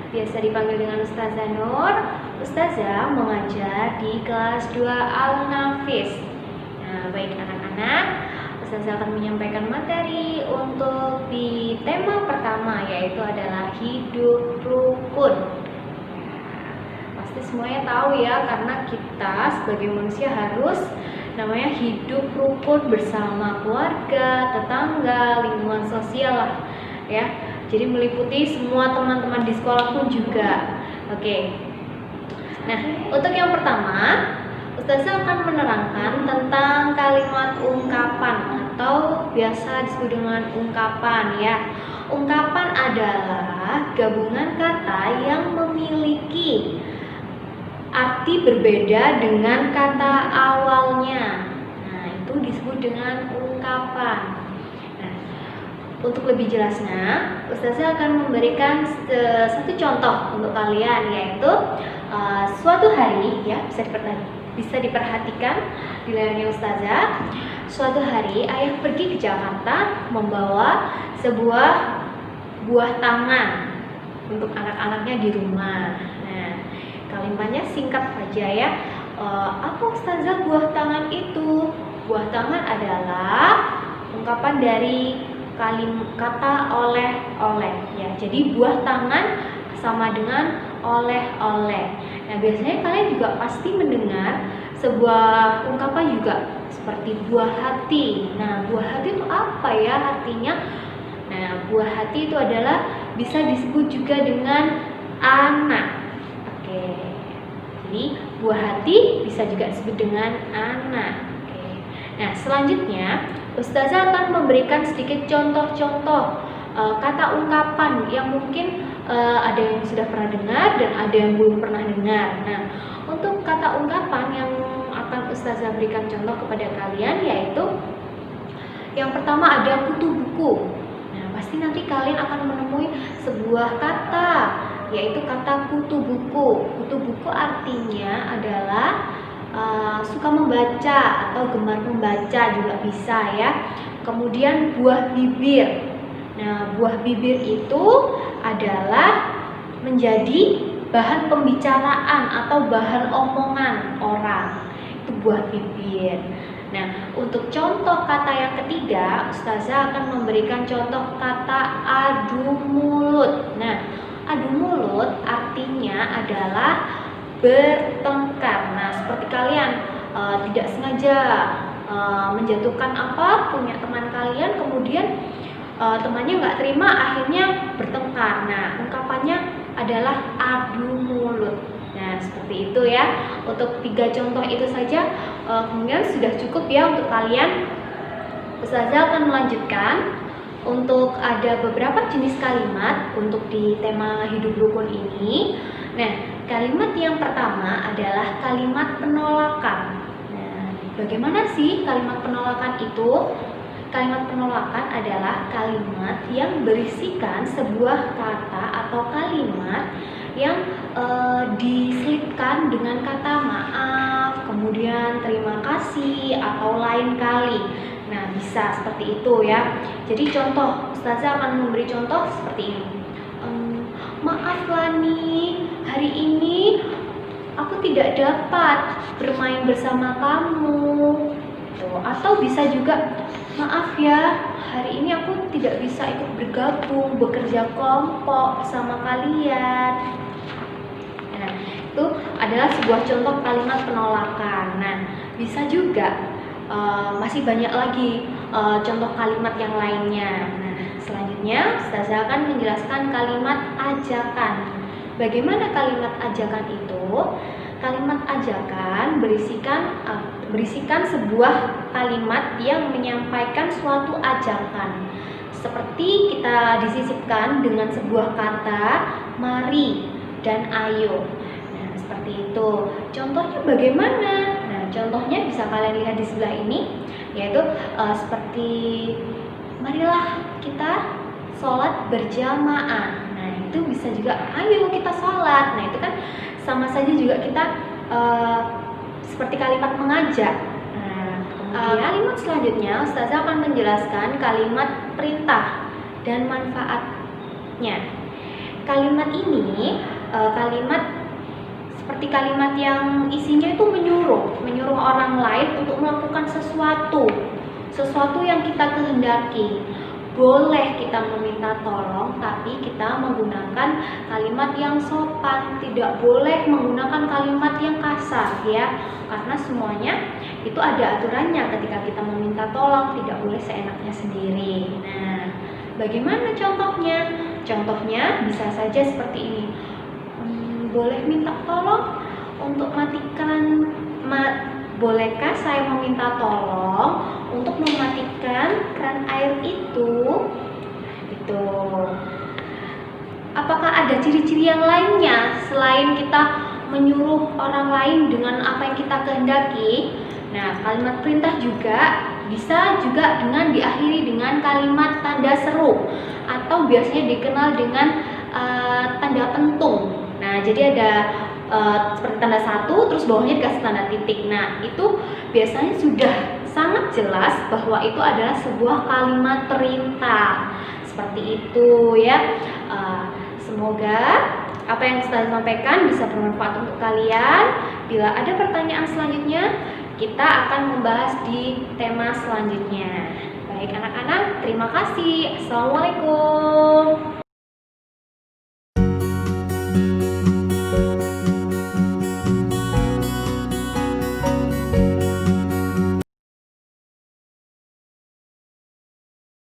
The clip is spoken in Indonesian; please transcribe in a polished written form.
biasa dipanggil dengan Ustazah Nur. Ustazah mengajar di kelas 2 Al-Nafis. Nah, baik anak-anak, Ustazah akan menyampaikan materi untuk di tema pertama, yaitu adalah hidup rukun. Pasti semuanya tahu ya, karena kita sebagai manusia harus namanya hidup rukun bersama keluarga, tetangga, lingkungan sosial lah ya. Jadi meliputi semua teman-teman di sekolah pun juga. Oke. Nah, untuk yang pertama, Ustazah akan menerangkan tentang kalimat ungkapan atau biasa disebut dengan ungkapan ya. Ungkapan adalah gabungan kata yang memiliki arti berbeda dengan kata awalnya. Nah, itu disebut dengan ungkapan. Untuk lebih jelasnya, Ustazah akan memberikan satu contoh untuk kalian, yaitu suatu hari ya, bisa diperhatikan di layarnya Ustazah. Suatu hari ayah pergi ke Jakarta membawa sebuah buah tangan untuk anak-anaknya di rumah. Nah, kalimatnya singkat saja ya. Apa Ustazah buah tangan itu? Buah tangan adalah ungkapan dari kata oleh-oleh ya. Jadi buah tangan sama dengan oleh-oleh. Nah, biasanya kalian juga pasti mendengar sebuah ungkapan juga seperti buah hati. Nah, buah hati itu apa ya artinya? Nah, buah hati itu adalah bisa disebut juga dengan anak. Oke. Jadi buah hati bisa juga disebut dengan anak. Oke. Nah, selanjutnya Ustazah akan memberikan sedikit contoh-contoh kata ungkapan yang mungkin ada yang sudah pernah dengar dan ada yang belum pernah dengar. Nah, untuk kata ungkapan yang akan Ustazah berikan contoh kepada kalian, yaitu yang pertama ada kutu buku. Nah, pasti nanti kalian akan menemui sebuah kata, yaitu kata kutu buku. Kutu buku artinya adalah suka membaca atau gemar membaca juga bisa ya. Kemudian buah bibir. Nah, buah bibir itu adalah menjadi bahan pembicaraan atau bahan omongan orang. Itu buah bibir. Nah, untuk contoh kata yang ketiga, Ustazah akan memberikan contoh kata adu mulut. Nah, adu mulut artinya adalah bertengkar. Nah, seperti kalian tidak sengaja menjatuhkan apa punya teman kalian, kemudian temannya nggak terima, akhirnya bertengkar. Nah, ungkapannya adalah adu mulut. Nah, seperti itu ya. Untuk 3 contoh itu saja kemudian sudah cukup ya untuk kalian. Ustazah akan melanjutkan untuk ada beberapa jenis kalimat untuk di tema hidup rukun ini. Nah, kalimat yang pertama adalah kalimat penolakan. Nah, bagaimana sih kalimat penolakan itu? Kalimat penolakan adalah kalimat yang berisikan sebuah kata atau kalimat yang diselipkan dengan kata maaf, kemudian terima kasih, atau lain kali. Nah, bisa seperti itu ya. Jadi contoh, Ustazah akan memberi contoh seperti ini. Maaf Lani, hari ini aku tidak dapat bermain bersama kamu. Atau bisa juga, maaf ya, hari ini aku tidak bisa ikut bergabung, bekerja kelompok bersama kalian. Nah, itu adalah sebuah contoh kalimat penolakan. Nah, bisa juga masih banyak lagi contoh kalimat yang lainnya. Nah, selanjutnya Ustazah akan menjelaskan kalimat ajakan. Bagaimana kalimat ajakan itu? Kalimat ajakan berisikan sebuah kalimat yang menyampaikan suatu ajakan. Seperti kita disisipkan dengan sebuah kata mari dan ayo. Nah, seperti itu. Contohnya bagaimana? Nah, contohnya bisa kalian lihat di sebelah ini, yaitu seperti marilah kita sholat berjamaah. Nah, itu bisa juga ayo kita sholat. Nah, itu kan sama saja juga kita seperti kalimat mengajak. Kemudian kalimat selanjutnya Ustazah akan menjelaskan kalimat perintah dan manfaatnya. kalimat ini seperti kalimat yang isinya itu menyuruh orang lain untuk melakukan sesuatu yang kita kehendaki. Boleh kita meminta tolong, tapi kita menggunakan kalimat yang sopan, tidak boleh menggunakan kalimat yang kasar ya, karena semuanya itu ada aturannya. Ketika kita meminta tolong, tidak boleh seenaknya sendiri. Nah, bagaimana contohnya? Contohnya bisa saja seperti ini. Boleh minta tolong untuk bolehkah saya meminta tolong untuk mematikan keran air itu? Gitu. Apakah ada ciri-ciri yang lainnya selain kita menyuruh orang lain dengan apa yang kita kehendaki? Nah, kalimat perintah bisa juga dengan diakhiri dengan kalimat tanda seru atau biasanya dikenal dengan tanda pentung. Nah, jadi ada seperti tanda satu, terus bawahnya dikasih tanda titik. Nah, itu biasanya sudah sangat jelas bahwa itu adalah sebuah kalimat perintah. Seperti itu ya. Semoga apa yang saya sampaikan bisa bermanfaat untuk kalian. Bila ada pertanyaan selanjutnya, kita akan membahas di tema selanjutnya. Baik anak-anak, terima kasih. Assalamualaikum.